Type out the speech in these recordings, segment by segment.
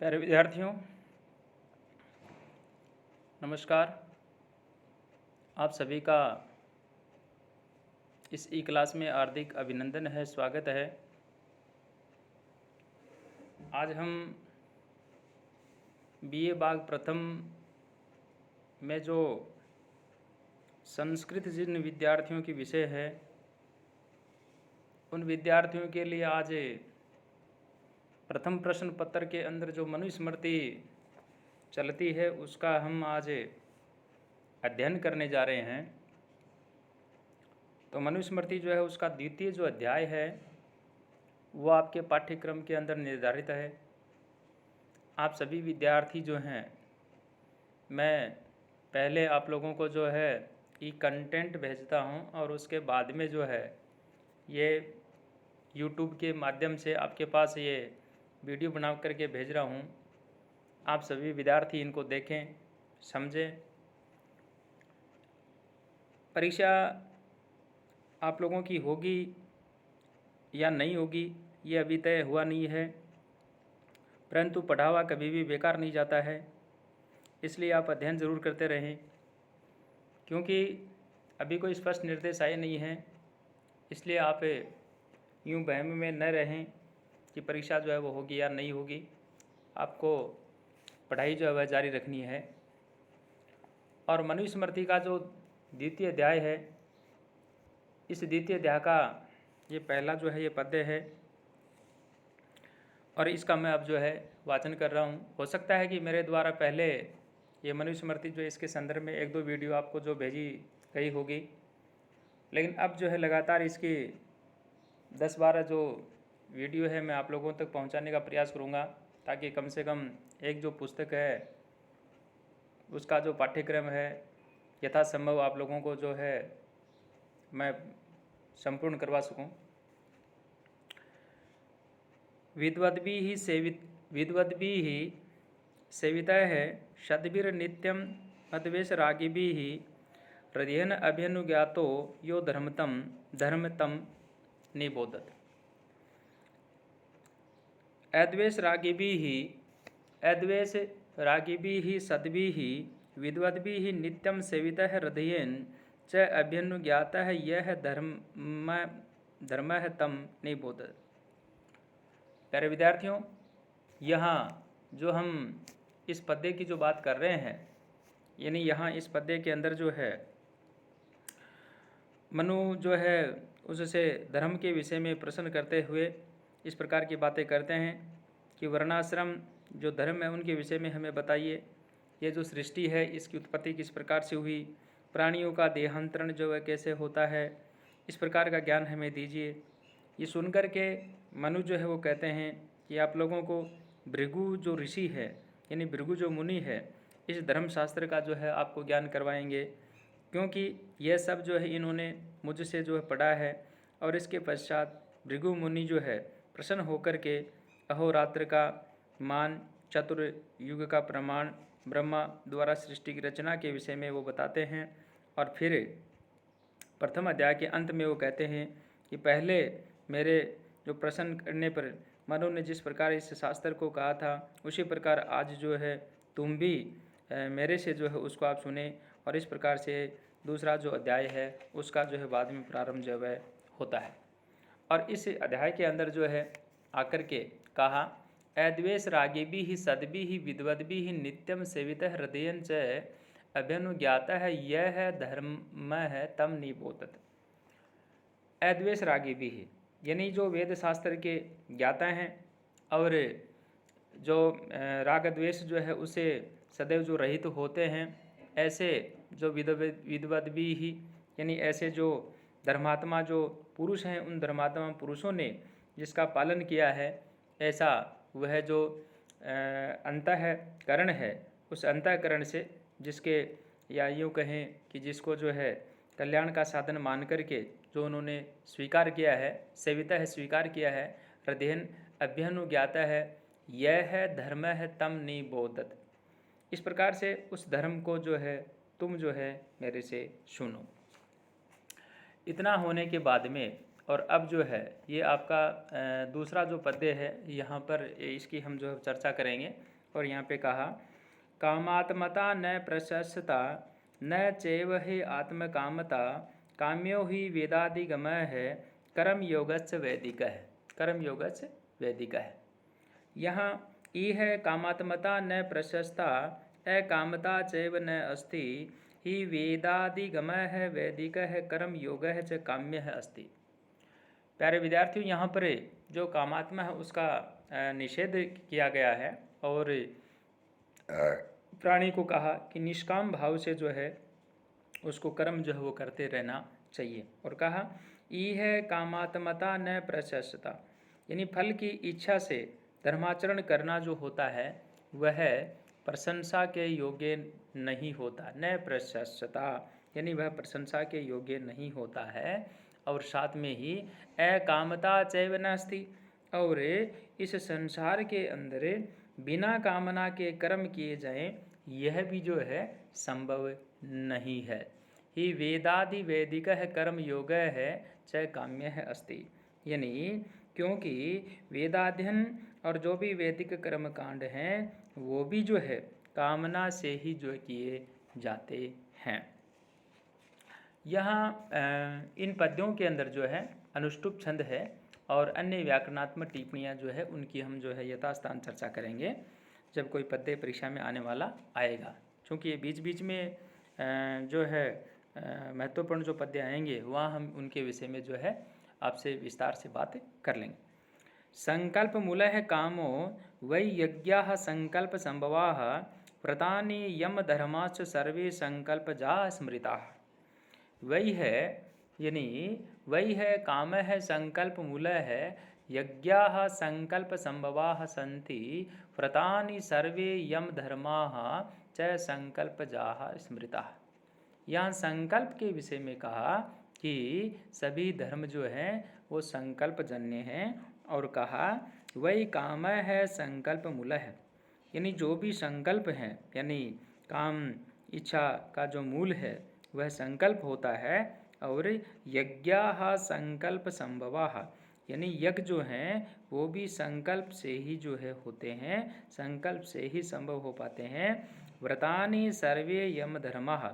प्यारे विद्यार्थियों, नमस्कार। आप सभी का इस ई क्लास में हार्दिक अभिनंदन है, स्वागत है। आज हम बीए भाग प्रथम में जो संस्कृत जिन विद्यार्थियों की विषय है, उन विद्यार्थियों के लिए आज प्रथम प्रश्न पत्र के अंदर जो मनुस्मृति चलती है उसका हम आज अध्ययन करने जा रहे हैं। तो मनुस्मृति जो है उसका द्वितीय जो अध्याय है वो आपके पाठ्यक्रम के अंदर निर्धारित है। आप सभी विद्यार्थी जो हैं, मैं पहले आप लोगों को जो है ई कंटेंट भेजता हूं और उसके बाद में जो है ये यूट्यूब के माध्यम से आपके पास ये वीडियो बना करके भेज रहा हूं। आप सभी विद्यार्थी इनको देखें, समझें। परीक्षा आप लोगों की होगी या नहीं होगी ये अभी तय हुआ नहीं है, परंतु पढ़ा हुआ कभी भी बेकार नहीं जाता है, इसलिए आप अध्ययन ज़रूर करते रहें। क्योंकि अभी कोई स्पष्ट निर्देश आए नहीं हैं, इसलिए आप यूँ वहम में न रहें कि परीक्षा जो है वो होगी या नहीं होगी। आपको पढ़ाई जो है वह जारी रखनी है। और मनुस्मृति का जो द्वितीय अध्याय है, इस द्वितीय अध्याय का ये पहला जो है ये पद्य है और इसका मैं अब जो है वाचन कर रहा हूँ। हो सकता है कि मेरे द्वारा पहले ये मनुस्मृति जो इसके संदर्भ में एक दो वीडियो आपको जो भेजी गई होगी, लेकिन अब जो है लगातार इसकी 10-12 जो वीडियो है मैं आप लोगों तक पहुंचाने का प्रयास करूंगा, ताकि कम से कम एक जो पुस्तक है उसका जो पाठ्यक्रम है यथासंभव आप लोगों को जो है मैं संपूर्ण करवा सकूं। विद्वद्भिः सेवितः शतभिर्नित्यं अद्वेषरागिभिः हृदयेन अभ्यनुज्ञातो यो धर्मतं निबोधत। अद्वेषरागिभिः सद्भिः विद्वद्भिः नित्यं सेवितः हृदयेन च अभ्यनुज्ञातः यह धर्मः तं निबोधत। प्यारे विद्यार्थियों, यहाँ जो हम इस पद्य की जो बात कर रहे हैं, यानी यहाँ इस पद्य के अंदर जो है मनु जो है उससे धर्म के विषय में प्रश्न करते हुए इस प्रकार की बातें करते हैं कि वर्णाश्रम जो धर्म है उनके विषय में हमें बताइए। ये जो सृष्टि है इसकी उत्पत्ति किस प्रकार से हुई, प्राणियों का देहांतरण जो है कैसे होता है, इस प्रकार का ज्ञान हमें दीजिए। ये सुनकर के मनु जो है वो कहते हैं कि आप लोगों को भृगु जो ऋषि है, यानी भृगु जो मुनि है, इस धर्मशास्त्र का जो है आपको ज्ञान करवाएंगे, क्योंकि यह सब जो है इन्होंने मुझसे जो है पढ़ा है। और इसके पश्चात भृगु मुनि जो है प्रसन्न होकर के अहोरात्र का मान, चतुर्युग का प्रमाण, ब्रह्मा द्वारा सृष्टि की रचना के विषय में वो बताते हैं। और फिर प्रथम अध्याय के अंत में वो कहते हैं कि पहले मेरे जो प्रश्न करने पर मनु ने जिस प्रकार इस शास्त्र को कहा था, उसी प्रकार आज जो है तुम भी मेरे से जो है उसको आप सुने। और इस प्रकार से दूसरा जो अध्याय है उसका जो है बाद में प्रारंभ जो है होता है। और इस अध्याय के अंदर जो है आकर के कहा, अद्वेषरागिभिः सद्भिः विद्वद्भिः नित्यं सेवितः हृदयेन च अभ्यनुज्ञातः यः धर्मः तं निबोधत। अद्वेषरागिभिः यानी जो वेद शास्त्र के ज्ञाता हैं और जो राग द्वेष जो है उसे सदैव जो रहित होते हैं, ऐसे जो विद्वद्भिः यानी ऐसे जो धर्मात्मा जो पुरुष हैं, उन धर्मात्मा पुरुषों ने जिसका पालन किया है, ऐसा वह जो अंतःकरण है, उस अंतःकरण से जिसके, या यूँ कहें कि जिसको जो है कल्याण का साधन मान करके जो उन्होंने स्वीकार किया है, सेविता है, स्वीकार किया है, हृदयेन अभ्यनुज्ञाता है, यह धर्म है तम निबोधत। इस प्रकार से उस धर्म को जो है तुम जो है मेरे से सुनो। इतना होने के बाद में और अब जो है ये आपका दूसरा जो पद्य है, यहाँ पर इसकी हम जो है चर्चा करेंगे। और यहाँ पे कहा, कामात्मता न प्रशस्ता न चैव हे आत्मकामता, काम्यो ही वेदादिगम है, कर्म योगस्य वैदिक है। कर्म योगस्य वैदिक है। यहाँ ई है कामात्मता न प्रशस्ता अकामता चैव न अस्ति, ही वेदादिगम है वैदिक है, कर्म योग है च काम्य है अस्ति। प्यारे विद्यार्थियों, यहाँ पर जो कामात्मा है उसका निषेध किया गया है और प्राणी को कहा कि निष्काम भाव से जो है उसको कर्म जो है वो करते रहना चाहिए। और कहा, ई है कामात्मता न प्रशस्ता, यानी फल की इच्छा से धर्माचरण करना जो होता है वह प्रशंसा के योग्य नहीं होता। न प्रशस्ता यानी वह प्रशंसा के योग्य नहीं होता है। और साथ में ही अकामता चैव नास्ति, और इस संसार के अंदर बिना कामना के कर्म किए जाएं यह भी जो है संभव नहीं है। ही वेदादि वैदिक है कर्म योग है च काम्य है अस्ति, यानी क्योंकि वेदाध्ययन और जो भी वैदिक कर्म कांड हैं वो भी जो है कामना से ही जो किए जाते हैं। यहाँ इन पद्यों के अंदर जो है अनुष्टुप छंद है और अन्य व्याकरणात्मक टिप्पणियाँ जो है उनकी हम जो है यथास्थान चर्चा करेंगे जब कोई पद्य परीक्षा में आने वाला आएगा। क्योंकि ये बीच बीच में जो है महत्वपूर्ण जो पद्य आएंगे वहाँ हम उनके विषय में जो है आपसे विस्तार से बात कर लेंगे। संकल्प मूल है कामो वै यज्ञाः संकल्प संभवाः, व्रतानि यम धर्माश्च सर्वे संकल्प जा स्मृताः। वही है यानी वही है काम है संकल्प मूल है, यज्ञाः संकल्प संभवाः सन्ति, व्रतानि सर्वे यम धर्माः च संकल्प जाः स्मृताः। यहाँ संकल्प के विषय में कहा कि सभी धर्म जो हैं वो संकल्प जन्य हैं। और कहा वही काम है संकल्प मूल है, यानी जो भी संकल्प हैं यानी काम इच्छा का जो मूल है वह संकल्प होता है। और यज्ञाः संकल्प संभवाः, यानी यज्ञ जो हैं वो भी संकल्प से ही जो है होते हैं, संकल्प से ही संभव हो पाते हैं। व्रतानि सर्वे यम धर्माः,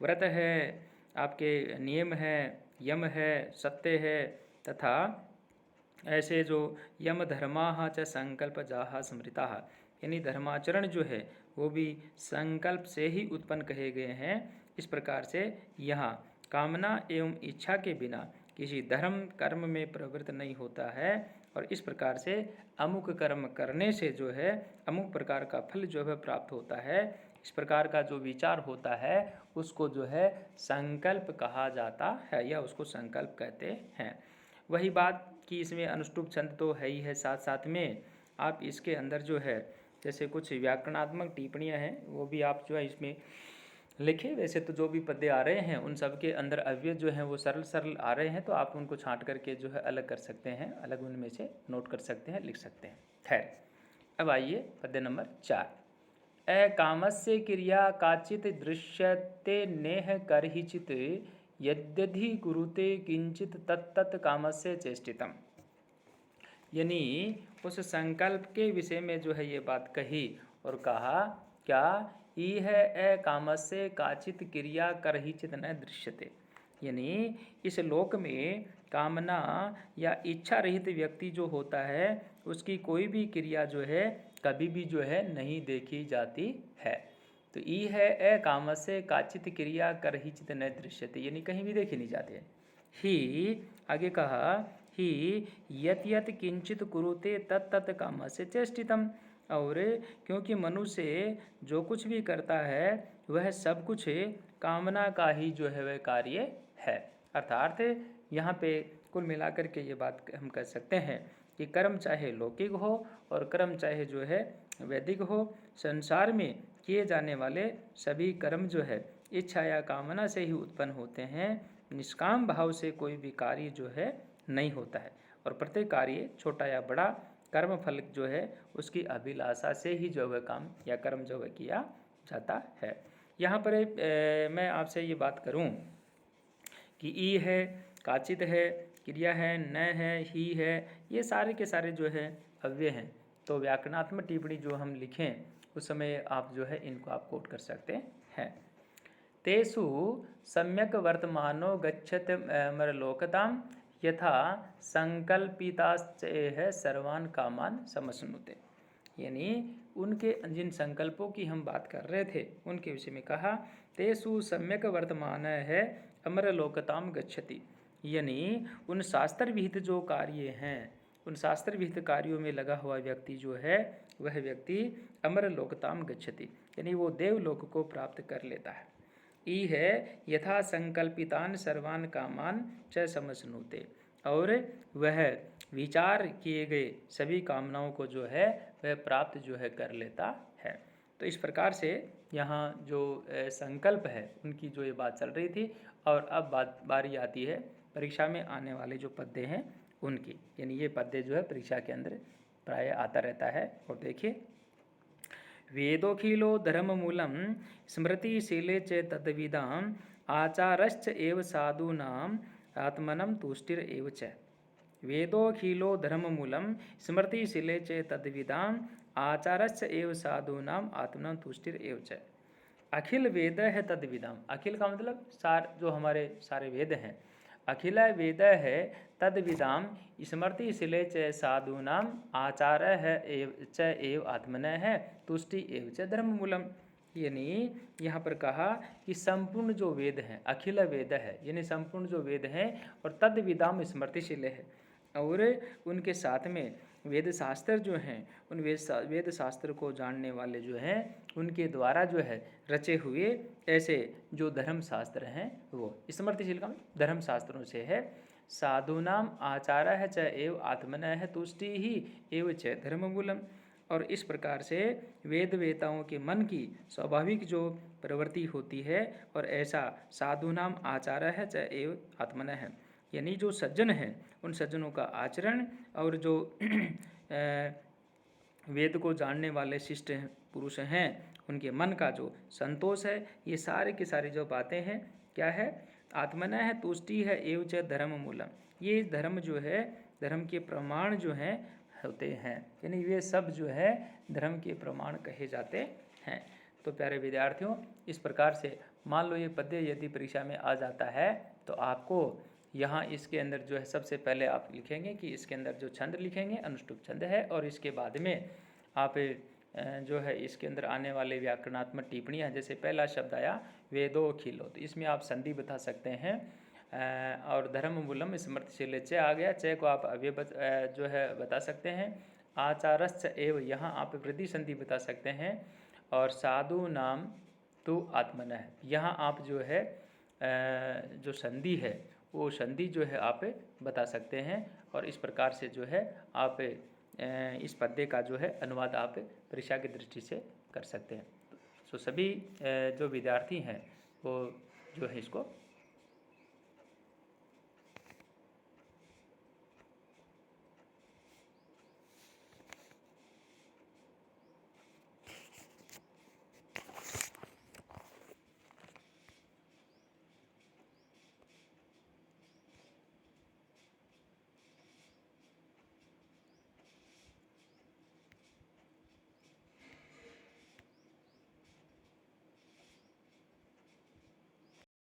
व्रत है आपके नियम है, यम है सत्य है, तथा ऐसे जो यम धर्माः च संकल्प जाः स्मृताः, यानी धर्माचरण जो है वो भी संकल्प से ही उत्पन्न कहे गए हैं। इस प्रकार से यहाँ कामना एवं इच्छा के बिना किसी धर्म कर्म में प्रवृत्त नहीं होता है। और इस प्रकार से अमुक कर्म करने से जो है अमुक प्रकार का फल जो है प्राप्त होता है, इस प्रकार का जो विचार होता है उसको जो है संकल्प कहा जाता है या उसको संकल्प कहते हैं। वही बात कि इसमें अनुष्टुप छंद तो है ही है, साथ साथ में आप इसके अंदर जो है जैसे कुछ व्याकरणात्मक टिप्पणियाँ हैं वो भी आप जो है इसमें लिखे। वैसे तो जो भी पद्य आ रहे हैं उन सब के अंदर अव्यय जो हैं वो सरल सरल आ रहे हैं, तो आप उनको छांट करके जो है अलग कर सकते हैं, अलग उनमें से नोट कर सकते हैं, लिख सकते हैं। खैर, अब आइए पद्य नंबर 4। अकामस्य क्रिया काचित दृश्यते नेह करहिचित, यद्यधि कुरुते किंचित तत्तत् कामस्य चेष्टितम्। यानी उस संकल्प के विषय में जो है ये बात कही और कहा क्या ई है अकामस्य काचित क्रिया करहिचित न दृश्यते, यानी इस लोक में कामना या इच्छा रहित व्यक्ति जो होता है उसकी कोई भी क्रिया जो है कभी भी जो है नहीं देखी जाती है। तो ई है अकामस्य काचित क्रिया करहिचित न दृश्यते, यानी कहीं भी देखी नहीं जाती है। ही आगे कहा ही यत यत किंचित कुरुते तत्तत् कामस्य चेष्टितम्, और क्योंकि मनुष्य जो कुछ भी करता है वह सब कुछ कामना का ही जो है वह कार्य है। अर्थात यहाँ पे कुल मिलाकर के ये बात हम कह सकते हैं कि कर्म चाहे लौकिक हो और कर्म चाहे जो है वैदिक हो, संसार में किए जाने वाले सभी कर्म जो है इच्छा या कामना से ही उत्पन्न होते हैं। निष्काम भाव से कोई भी कार्य जो है नहीं होता है, और प्रत्येक कार्य छोटा या बड़ा कर्म फल जो है उसकी अभिलाषा से ही जो है काम या कर्म जो है किया जाता है। यहाँ पर मैं आपसे ये बात करूँ कि ई है काचित है क्रिया है, न है, ही है, ये सारे के सारे जो है अव्यय हैं। तो व्याकरणात्मक टिप्पणी जो हम लिखें उस समय आप जो है इनको आप कोट कर सकते हैं। तेषु सम्यक वर्तमानो गच्छत मरलोकताम यथा संकल्पिताश्चेह सर्वान कामान समश्नुते। यानी उनके जिन संकल्पों की हम बात कर रहे थे उनके विषय में कहा तेषु सम्यक वर्तमान है अमरलोकताम गच्छति। यानी उन शास्त्र विहित जो कार्य हैं, उन शास्त्र विहित कार्यों में लगा हुआ व्यक्ति जो है वह व्यक्ति अमरलोकताम गच्छति, यानी वो देवलोक को प्राप्त कर लेता है। ई है यथा संकल्पितान सर्वान कामान च समश्नुते, और वह विचार किए गए सभी कामनाओं को जो है वह प्राप्त जो है कर लेता है। तो इस प्रकार से यहाँ जो संकल्प है उनकी जो ये बात चल रही थी, और अब बारी आती है परीक्षा में आने वाले जो पद्य हैं उनकी। यानी ये पद्य जो है परीक्षा के अंदर प्राय आता रहता है। और देखिए, वेदोखिलो धर्ममूलम स्मृतिशीले च तद्विदाम आचारश्च एव साधूनाम आत्मनं तुष्टिर एव च। वेदोखिलो धर्ममूलम स्मृतिशीले च तद्विदाम आचारश्च एव साधूनाम आत्मनं तुष्टिर एव च। अखिल वेद है तद्विदाम, अखिल का मतलब जो हमारे सारे वेद हैं, अखिल वेद है तद्विदाम स्मृतिशीले च साधूनाम आचार है च एव आत्मन है तुष्टि एव च धर्ममूलम। यानी यहाँ पर कहा कि संपूर्ण जो वेद हैं, अखिल वेद है यानी संपूर्ण जो वेद हैं, और तद्विदाम स्मृतिशील है, और उनके साथ में वेद शास्त्र जो हैं उन वेद शास्त्र को जानने वाले जो हैं उनके द्वारा जो है रचे हुए ऐसे जो धर्म शास्त्र हैं वो स्मृतिशील का धर्म शास्त्रों से है। साधूनाम आचार है च एव आत्मन है तुष्टि ही एव च धर्ममूलम। और इस प्रकार से वेद वेताओं के मन की स्वाभाविक जो प्रवृत्ति होती है, और ऐसा साधुनाम आचार है च एव आत्मन है, यानी जो सज्जन हैं उन सज्जनों का आचरण, और जो वेद को जानने वाले शिष्ट पुरुष हैं उनके मन का जो संतोष है, ये सारे की सारी जो बातें हैं क्या है, आत्मना है, तुष्टि है, एव च धर्म मूलम। ये धर्म जो है, धर्म के प्रमाण जो हैं होते हैं, यानी वे सब जो है धर्म के प्रमाण कहे जाते हैं। तो प्यारे विद्यार्थियों, इस प्रकार से मान लो ये पद्य यदि परीक्षा में आ जाता है तो आपको यहाँ इसके अंदर जो है सबसे पहले आप लिखेंगे कि इसके अंदर जो छंद लिखेंगे अनुष्टुप छंद है, और इसके बाद में आप जो है इसके अंदर आने वाले व्याकरणात्मक टिप्पणियाँ, जैसे पहला शब्द आया वेदो खिलो, तो इसमें आप संधि बता सकते हैं, और धर्म मूलम स्मृतिशील च आ गया, च को आप अव्यय जो है बता सकते हैं, आचारश्च एव यहाँ आप वृद्धि संधि बता सकते हैं, और साधु नाम तो आत्मन है, यहाँ आप जो है जो संधि है वो संधि जो है आप बता सकते हैं। और इस प्रकार से जो है आप इस पद्य का जो है अनुवाद आप परीक्षा की दृष्टि से कर सकते हैं। सो सभी जो विद्यार्थी हैं वो जो है इसको